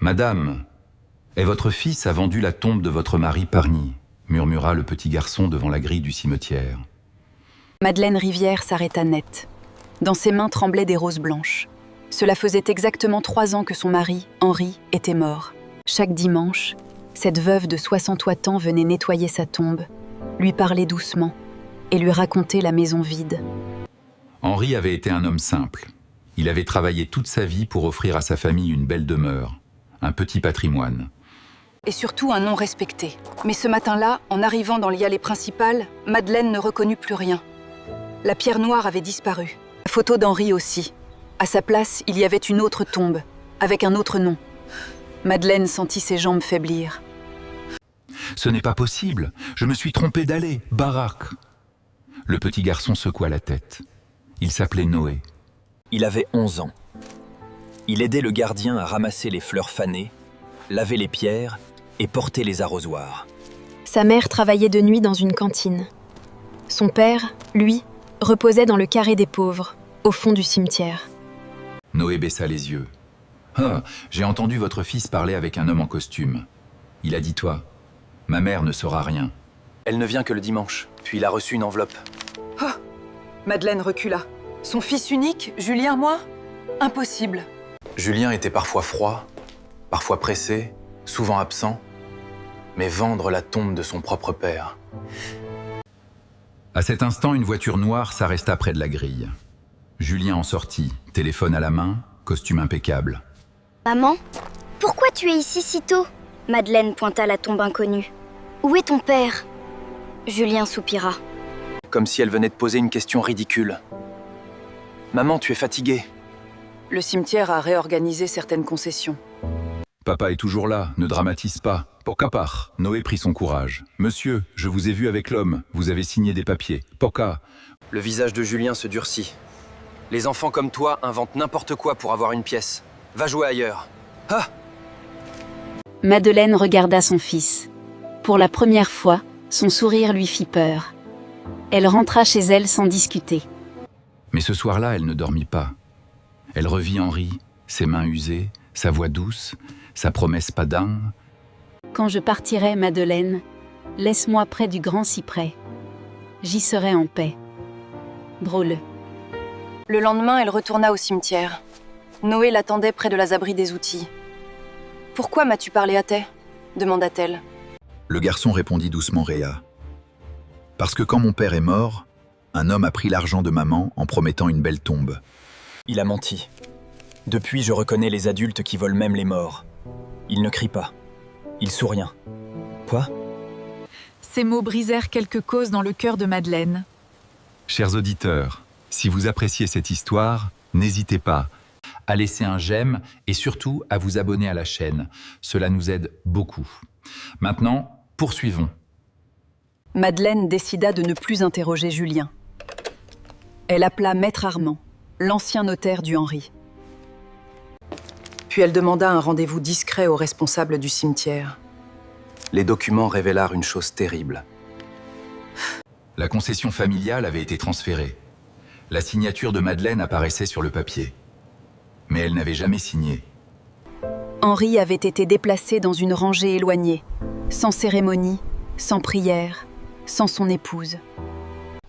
Madame, et votre fils a vendu la tombe de votre mari Pargny, murmura le petit garçon devant la grille du cimetière. Madeleine Rivière s'arrêta net. Dans ses mains tremblaient des roses blanches. Cela faisait exactement 3 ans que son mari, Henri, était mort. Chaque dimanche, cette veuve de 68 ans venait nettoyer sa tombe, lui parler doucement et lui raconter la maison vide. Henri avait été un homme simple. Il avait travaillé toute sa vie pour offrir à sa famille une belle demeure, un petit patrimoine. Et surtout un nom respecté. Mais ce matin-là, en arrivant dans l'allée principale, Madeleine ne reconnut plus rien. La pierre noire avait disparu. La photo d'Henri aussi. À sa place, il y avait une autre tombe, avec un autre nom. Madeleine sentit ses jambes faiblir. « Ce n'est pas possible, je me suis trompé d'allée, baraque !» Le petit garçon secoua la tête. Il s'appelait Noé. Il avait 11 ans. Il aidait le gardien à ramasser les fleurs fanées, laver les pierres et porter les arrosoirs. Sa mère travaillait de nuit dans une cantine. Son père, lui, reposait dans le carré des pauvres, au fond du cimetière. Noé baissa les yeux. « Ah, j'ai entendu votre fils parler avec un homme en costume. Il a dit toi, ma mère ne saura rien. » Elle ne vient que le dimanche, puis il a reçu une enveloppe. Oh ! Madeleine recula. Son fils unique, Julien, moi ? Impossible. Julien était parfois froid, parfois pressé, souvent absent, mais vendre la tombe de son propre père. À cet instant, une voiture noire s'arrêta près de la grille. Julien en sortit, téléphone à la main, costume impeccable. « Maman, pourquoi tu es ici si tôt ?» Madeleine pointa la tombe inconnue. « Où est ton père ?» Julien soupira. Comme si elle venait de poser une question ridicule. « Maman, tu es fatiguée. » Le cimetière a réorganisé certaines concessions. Papa est toujours là, ne dramatise pas. Poca part. Noé prit son courage. Monsieur, je vous ai vu avec l'homme, vous avez signé des papiers. Poca. Le visage de Julien se durcit. Les enfants comme toi inventent n'importe quoi pour avoir une pièce. Va jouer ailleurs. Ah ! Madeleine regarda son fils. Pour la première fois, son sourire lui fit peur. Elle rentra chez elle sans discuter. Mais ce soir-là, elle ne dormit pas. Elle revit Henri, ses mains usées, sa voix douce, sa promesse pas dingue. Quand je partirai, Madeleine, laisse-moi près du grand cyprès. J'y serai en paix. Drôle. Le lendemain, elle retourna au cimetière. Noé l'attendait près de la zabri des outils. « Pourquoi m'as-tu parlé à thé ?» demanda-t-elle. Le garçon répondit doucement Réa. « Parce que quand mon père est mort, un homme a pris l'argent de maman en promettant une belle tombe. » Il a menti. Depuis, je reconnais les adultes qui volent même les morts. Ils ne crient pas. Ils sourient. Quoi ? Ces mots brisèrent quelques causes dans le cœur de Madeleine. Chers auditeurs, si vous appréciez cette histoire, n'hésitez pas à laisser un j'aime et surtout à vous abonner à la chaîne. Cela nous aide beaucoup. Maintenant, poursuivons. Madeleine décida de ne plus interroger Julien. Elle appela Maître Armand, l'ancien notaire du Henri. Puis elle demanda un rendez-vous discret au responsable du cimetière. Les documents révélèrent une chose terrible. La concession familiale avait été transférée. La signature de Madeleine apparaissait sur le papier. Mais elle n'avait jamais signé. Henri avait été déplacé dans une rangée éloignée, sans cérémonie, sans prière, sans son épouse.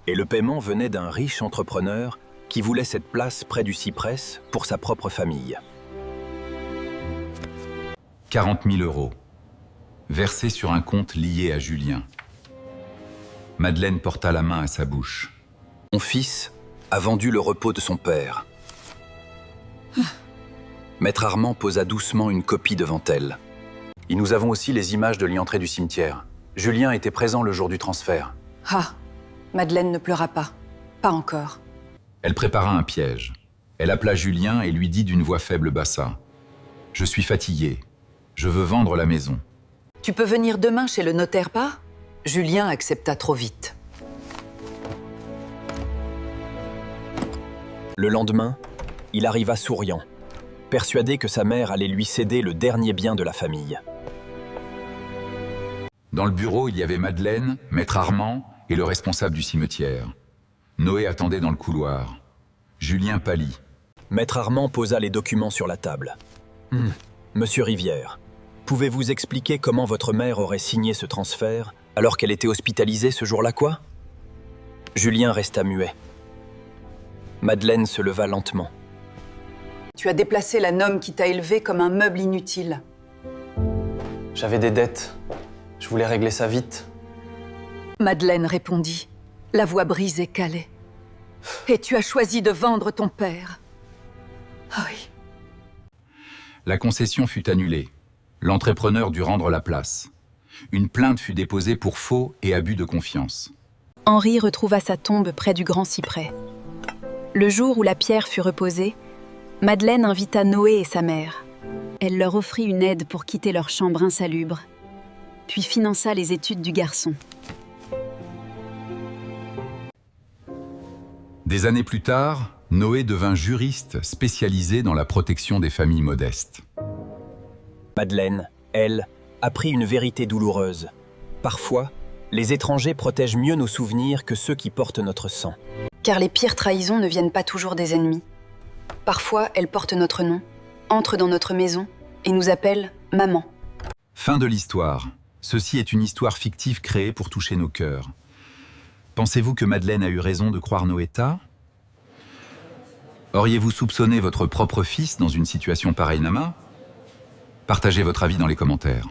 Et le paiement venait d'un riche entrepreneur qui voulait cette place près du cyprès pour sa propre famille. 40 000 €, versés sur un compte lié à Julien. Madeleine porta la main à sa bouche. Mon fils a vendu le repos de son père. Maître Armand posa doucement une copie devant elle. Et nous avons aussi les images de l'entrée du cimetière. Julien était présent le jour du transfert. Ah, Madeleine ne pleura pas. Pas encore. Elle prépara un piège. Elle appela Julien et lui dit d'une voix faible bassa. « Je suis fatiguée. Je veux vendre la maison. » « Tu peux venir demain chez le notaire, pas ?» Julien accepta trop vite. Le lendemain, il arriva souriant, persuadé que sa mère allait lui céder le dernier bien de la famille. Dans le bureau, il y avait Madeleine, Maître Armand et le responsable du cimetière. Noé attendait dans le couloir. Julien pâlit. Maître Armand posa les documents sur la table. Monsieur Rivière, pouvez-vous expliquer comment votre mère aurait signé ce transfert alors qu'elle était hospitalisée ce jour-là, quoi? Julien resta muet. Madeleine se leva lentement. Tu as déplacé la nomme qui t'a élevé comme un meuble inutile. J'avais des dettes. Je voulais régler ça vite. Madeleine répondit, la voix brisée calée. Et tu as choisi de vendre ton père. Ah oui. La concession fut annulée. L'entrepreneur dut rendre la place. Une plainte fut déposée pour faux et abus de confiance. Henri retrouva sa tombe près du grand cyprès. Le jour où la pierre fut reposée, Madeleine invita Noé et sa mère. Elle leur offrit une aide pour quitter leur chambre insalubre, puis finança les études du garçon. Des années plus tard, Noé devint juriste spécialisé dans la protection des familles modestes. Madeleine, elle, apprit une vérité douloureuse. Parfois, les étrangers protègent mieux nos souvenirs que ceux qui portent notre sang. Car les pires trahisons ne viennent pas toujours des ennemis. Parfois, elles portent notre nom, entrent dans notre maison et nous appellent « maman ». Fin de l'histoire. Ceci est une histoire fictive créée pour toucher nos cœurs. Pensez-vous que Madeleine a eu raison de croire Noéta? Auriez-vous soupçonné votre propre fils dans une situation pareille, Nama? Partagez votre avis dans les commentaires.